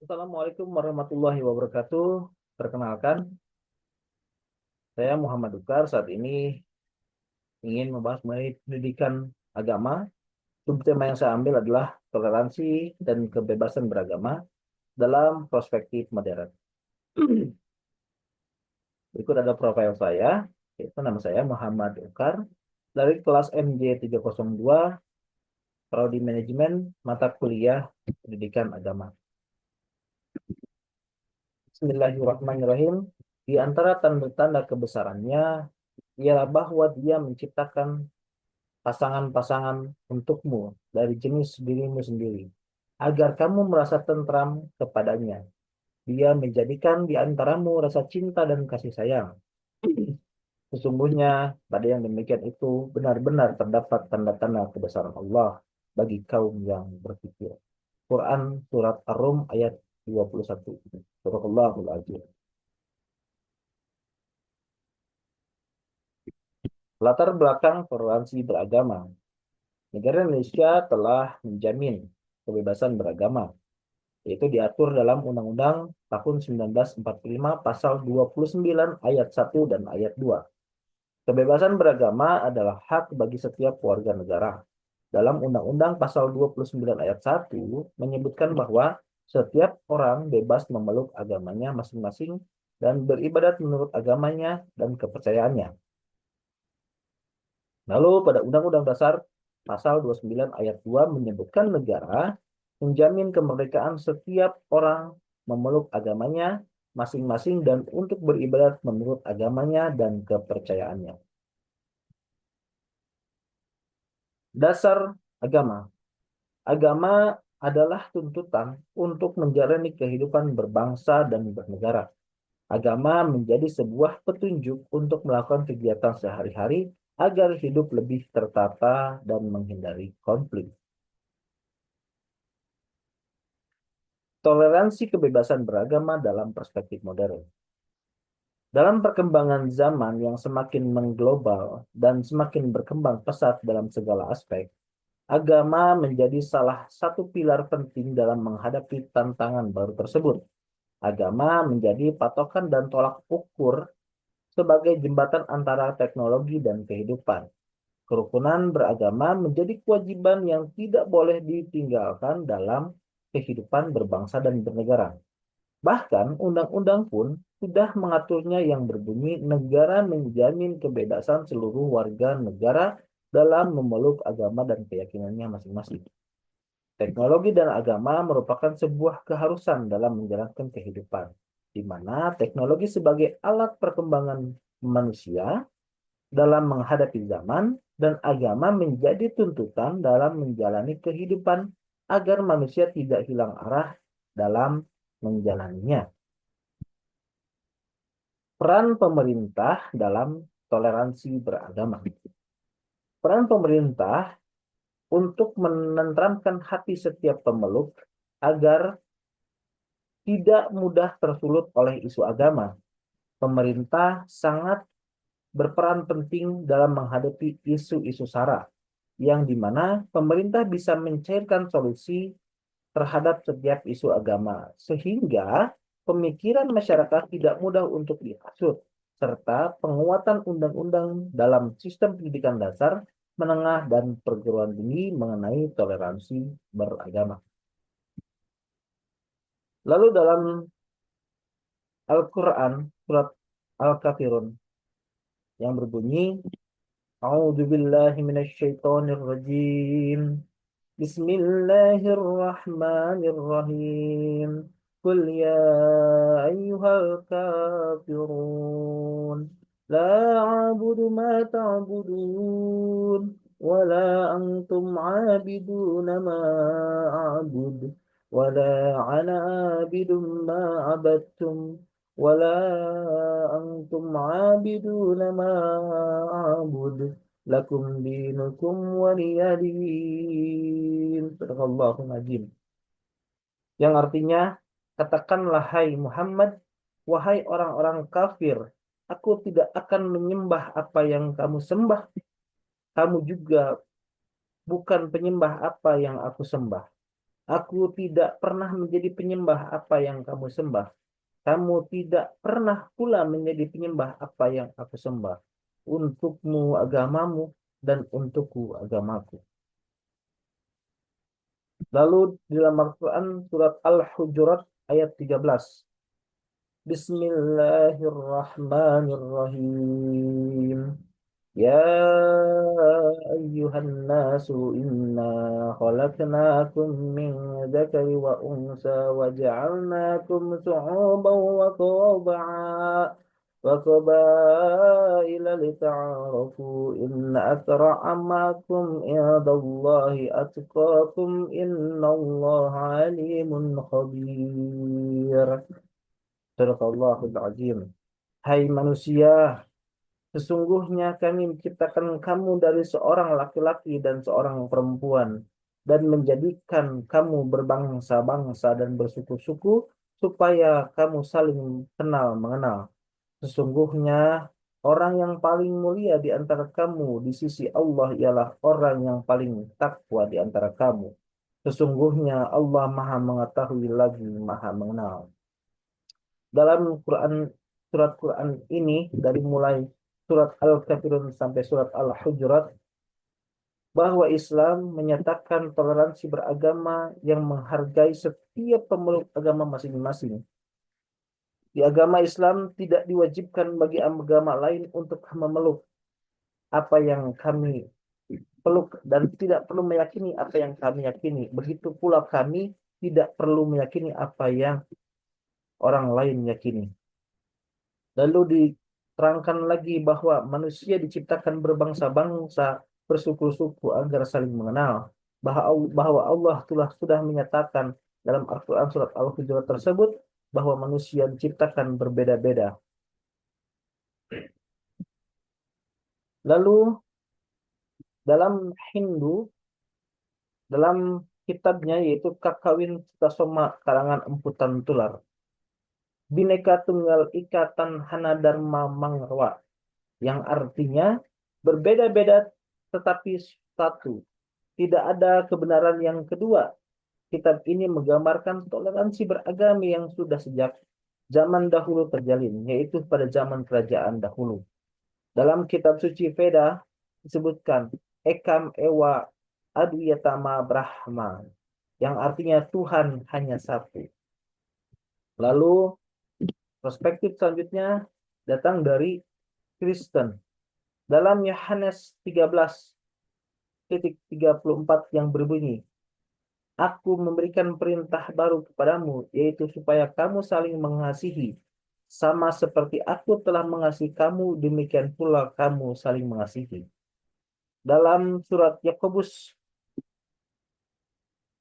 Assalamualaikum warahmatullahi wabarakatuh. Perkenalkan, saya Muhammad Ukar. Saat ini ingin membahas mengenai pendidikan agama. Subtema yang saya ambil adalah toleransi dan kebebasan beragama dalam perspektif modern. Berikut ada profil saya, yaitu nama saya Muhammad Ukar dari kelas MJ302, Prodi Manajemen, mata kuliah Pendidikan Agama. Bismillahirrahmanirrahim. Di antara tanda-tanda kebesarannya ialah bahwa dia menciptakan pasangan-pasangan untukmu dari jenis dirimu sendiri, agar kamu merasa tentram kepadanya. Dia menjadikan di antaramu rasa cinta dan kasih sayang. Sesungguhnya pada yang demikian itu benar-benar terdapat tanda-tanda kebesaran Allah bagi kaum yang berpikir. Quran Surat Ar-Rum ayat 21. Surahul Azim. Latar belakang toleransi beragama. Negara Indonesia telah menjamin kebebasan beragama, yaitu diatur dalam Undang-Undang tahun 1945 pasal 29 ayat 1 dan ayat 2. Kebebasan beragama adalah hak bagi setiap warga negara. Dalam Undang-Undang pasal 29 ayat 1 menyebutkan bahwa setiap orang bebas memeluk agamanya masing-masing dan beribadat menurut agamanya dan kepercayaannya. Lalu pada Undang-Undang Dasar pasal 29 ayat 2 menyebutkan negara menjamin kemerdekaan setiap orang memeluk agamanya masing-masing dan untuk beribadat menurut agamanya dan kepercayaannya. Dasar agama. Agama adalah tuntutan untuk menjalani kehidupan berbangsa dan bernegara. Agama menjadi sebuah petunjuk untuk melakukan kegiatan sehari-hari agar hidup lebih tertata dan menghindari konflik. Toleransi kebebasan beragama dalam perspektif modern. Dalam perkembangan zaman yang semakin mengglobal dan semakin berkembang pesat dalam segala aspek, agama menjadi salah satu pilar penting dalam menghadapi tantangan baru tersebut. Agama menjadi patokan dan tolak ukur sebagai jembatan antara teknologi dan kehidupan. Kerukunan beragama menjadi kewajiban yang tidak boleh ditinggalkan dalam kehidupan berbangsa dan bernegara. Bahkan undang-undang pun sudah mengaturnya yang berbunyi negara menjamin kebebasan seluruh warga negara dalam memeluk agama dan keyakinannya masing-masing. Teknologi dan agama merupakan sebuah keharusan dalam menjalankan kehidupan, di mana teknologi sebagai alat perkembangan manusia dalam menghadapi zaman dan agama menjadi tuntutan dalam menjalani kehidupan agar manusia tidak hilang arah dalam menjalaninya. Peran pemerintah dalam toleransi beragama. Peran pemerintah untuk menenteramkan hati setiap pemeluk agar tidak mudah tersulut oleh isu agama. Pemerintah sangat berperan penting dalam menghadapi isu-isu SARA, yang dimana pemerintah bisa mencairkan solusi terhadap setiap isu agama, sehingga pemikiran masyarakat tidak mudah untuk dihasut, serta penguatan undang-undang dalam sistem pendidikan dasar, menengah, dan perguruan tinggi mengenai toleransi beragama. Lalu dalam Al-Quran, surat Al-Kafirun, yang berbunyi, A'udzu billahi minasyaitonir rajim. Bismillahirrahmanirrahim. Qul ya ayyuhal kafirun. La a'budu ma ta'budun. Wala antum 'abiduna ma a'bud. Wala ana 'abidun ma 'abadtum. Wala antum 'abiduna ma a'bud. Lakum dinukum waliyadin. Sadaqallahul azim. Yang artinya, katakanlah hai Muhammad, wahai orang-orang kafir, aku tidak akan menyembah apa yang kamu sembah. Kamu juga bukan penyembah apa yang aku sembah. Aku tidak pernah menjadi penyembah apa yang kamu sembah. Kamu tidak pernah pula menjadi penyembah apa yang aku sembah. Untukmu agamamu dan untukku agamaku. Lalu di dalam Al-Quran surat Al-Hujurat ayat 13. Bismillahirrahmanirrahim. Ya ayyuhan nasu inna khalaqnakum min dzakari wa unsa wa ja'alnakum syu'uban wa qabaila lita'arafu inna akramakum indallahi atqakum innallaha alimun khabir. Sadaqallahul azim. Hai manusia, sesungguhnya kami menciptakan kamu dari seorang laki-laki dan seorang perempuan, dan menjadikan kamu berbangsa-bangsa dan bersuku-suku, supaya kamu saling kenal mengenal. Sesungguhnya orang yang paling mulia di antara kamu di sisi Allah ialah orang yang paling takwa di antara kamu. Sesungguhnya Allah Maha Mengetahui lagi Maha Mengenal. Dalam surat Quran ini dari mulai surat Al-Kafirun sampai surat Al-Hujurat, bahwa Islam menyatakan toleransi beragama yang menghargai setiap pemeluk agama masing-masing. Di agama Islam tidak diwajibkan bagi agama lain untuk memeluk apa yang kami peluk dan tidak perlu meyakini apa yang kami yakini. Begitu pula kami tidak perlu meyakini apa yang orang lain yakini. Lalu diterangkan lagi bahwa manusia diciptakan berbangsa-bangsa, bersuku-suku agar saling mengenal. Bahwa Allah sudah menyatakan dalam Al-Quran surat Al-Hujurat tersebut bahwa manusia diciptakan berbeda-beda. Lalu dalam Hindu, dalam kitabnya yaitu Kakawin Sutasoma karangan Emputan Tular, Bhinneka Tunggal Ika Tanhana Dharma Mangrwa, yang artinya berbeda-beda tetapi satu. Tidak ada kebenaran yang kedua. Kitab ini menggambarkan toleransi beragama yang sudah sejak zaman dahulu terjalin, yaitu pada zaman kerajaan dahulu. Dalam kitab suci Veda disebutkan Ekam Ewa Adwiyatama Brahma, yang artinya Tuhan hanya satu. Lalu perspektif selanjutnya datang dari Kristen. Dalam Yohanes 13:34 yang berbunyi, Aku memberikan perintah baru kepadamu, yaitu supaya kamu saling mengasihi. Sama seperti aku telah mengasihi kamu, demikian pula kamu saling mengasihi. Dalam surat Yakobus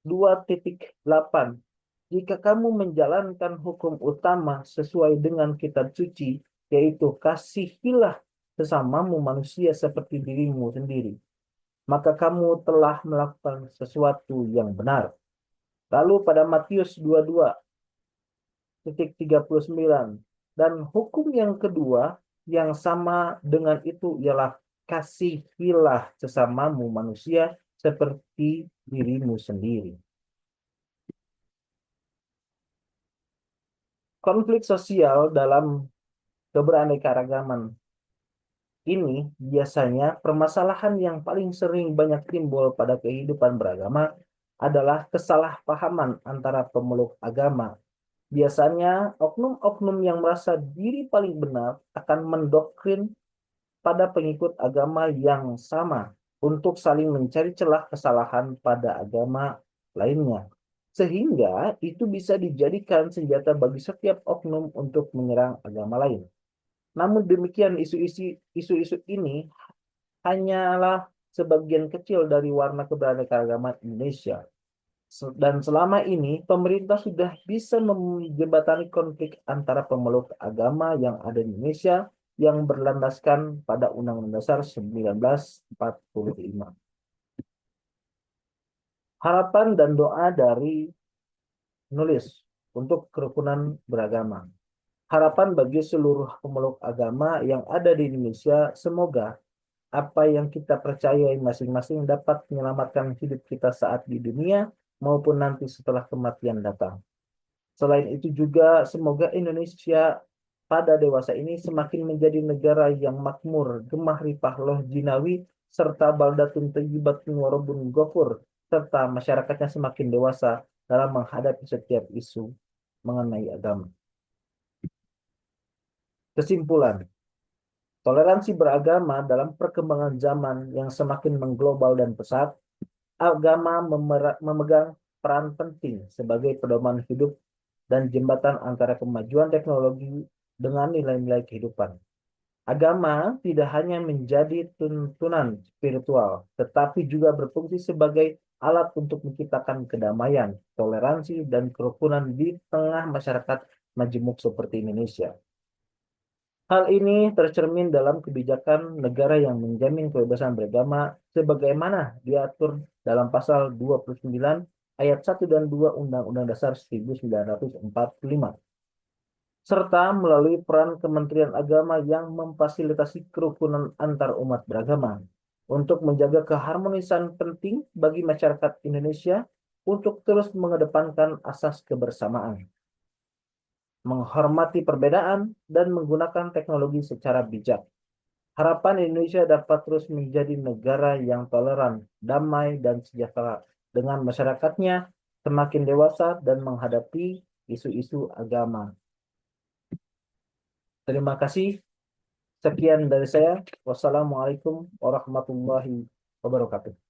2:8, jika kamu menjalankan hukum utama sesuai dengan kitab suci, yaitu kasihilah sesamamu manusia seperti dirimu sendiri, maka kamu telah melakukan sesuatu yang benar. Lalu pada Matius 22:39, dan hukum yang kedua yang sama dengan itu ialah kasihilah sesamamu manusia seperti dirimu sendiri. Konflik sosial dalam keberaneka-ragaman ini biasanya permasalahan yang paling sering banyak timbul pada kehidupan beragama adalah kesalahpahaman antara pemeluk agama. Biasanya oknum-oknum yang merasa diri paling benar akan mendoktrin pada pengikut agama yang sama untuk saling mencari celah kesalahan pada agama lainnya. Sehingga itu bisa dijadikan senjata bagi setiap oknum untuk menyerang agama lain. Namun demikian isu-isu ini hanyalah sebagian kecil dari warna keberadaan Indonesia. Dan selama ini pemerintah sudah bisa menjembatani konflik antara pemeluk agama yang ada di Indonesia yang berlandaskan pada Undang-Undang Dasar 1945. Harapan dan doa dari penulis untuk kerukunan beragama. Harapan bagi seluruh pemeluk agama yang ada di Indonesia, semoga apa yang kita percayai masing-masing dapat menyelamatkan hidup kita saat di dunia maupun nanti setelah kematian datang. Selain itu juga semoga Indonesia pada dewasa ini semakin menjadi negara yang makmur, gemah ripah loh jinawi, serta baldatun thayyibatun warabun ghafur, serta masyarakatnya semakin dewasa dalam menghadapi setiap isu mengenai agama. Kesimpulan, toleransi beragama dalam perkembangan zaman yang semakin mengglobal dan pesat, agama memegang peran penting sebagai pedoman hidup dan jembatan antara kemajuan teknologi dengan nilai-nilai kehidupan. Agama tidak hanya menjadi tuntunan spiritual, tetapi juga berfungsi sebagai alat untuk menciptakan kedamaian, toleransi, dan kerukunan di tengah masyarakat majemuk seperti Indonesia. Hal ini tercermin dalam kebijakan negara yang menjamin kebebasan beragama sebagaimana diatur dalam pasal 29 ayat 1 dan 2 Undang-Undang Dasar 1945, serta melalui peran Kementerian Agama yang memfasilitasi kerukunan antar umat beragama untuk menjaga keharmonisan penting bagi masyarakat Indonesia untuk terus mengedepankan asas kebersamaan, menghormati perbedaan, dan menggunakan teknologi secara bijak. Harapan Indonesia dapat terus menjadi negara yang toleran, damai, dan sejahtera dengan masyarakatnya semakin dewasa dan menghadapi isu-isu agama. Terima kasih. Sekian dari saya. Wassalamualaikum warahmatullahi wabarakatuh.